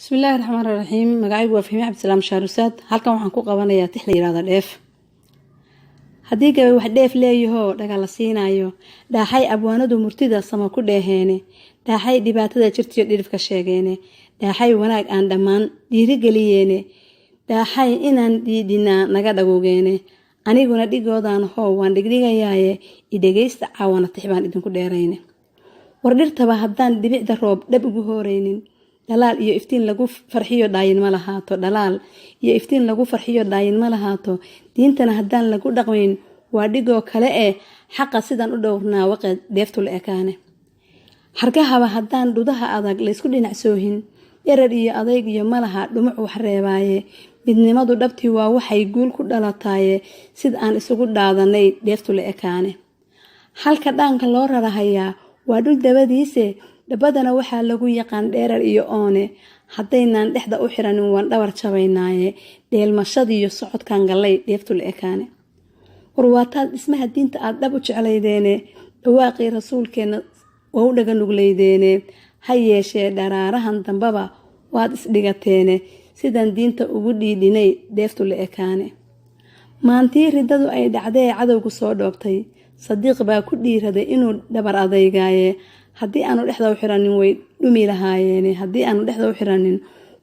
بسم الله الرحمن الرحيم. magacaygu waa Fahmi Cabdisalaam Shaarusaad. halkan waxaan ku qabanayaa tix la yiraahdo dheef. haddii gabay wax dheef leeyaho dhagal la siinayo dhaaxay abwaanadu murtida sama ku dheeheene dhaaxay dhibaatada jirtiyo dhirifka sheegeene dhaaxay wanaag aan dhammaan dhiiri galiyeene dhaaxay inaan diidinaa naga dhagoogeene aniguna dhigoodan hoo waan dhigdhigayaaye idhageysta caawana tix baan idinku dheerayne war dhirtaba haddaan dhibicda roob dhab ugu hooreynin dalaal iyo iftiin lagu farxiyo dhaayin ma lahaato dalaal iyo iftiin lagu farxiyo dhaayin ma lahaato diintana haddaan lagu dhaqmayn waa dhigoo kale xaqa sidan u dhowrnaa waqad dheeftu la ekaane hargahaba haddaan dhudaha adag la isku dhinac soohin yarar iyo adayg iyo malaha dhumuc wax reebaaye midnimadu dhabtii waa waxay guul ku dhalataaye sid aan isugu dhaadanay dheeftu la ekaane halka dhaanka loo rarahayaa waa dhul dabadiise dabadana waxaa lagu yaqaan dheerar iyo oone haddaynaan dhexda u xiranin waan dhabar jabaynaaye dheelmashadii iyo socodkan gallay dheeftu la ekaane warwaataad dhismaha diinta aad dhab u jeclaydeene dhawaaqii rasuulkeenna waa u dhaga nugleydeene ha yeeshee dharaarahan dambaba waad isdhigateene sidaan diinta ugu dhiidhinay dheeftu la ekaane maantii riddadu ay dhacdee cadowgu soo dhoobtay sadiiq baa ku dhiiraday inuu dhabar adeygaaye haddii aanu dhexda u xiranin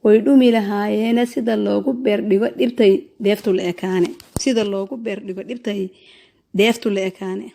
way dhumi lahaayeene sida loogu beerdhigo dhibtay dheeftu la ekaane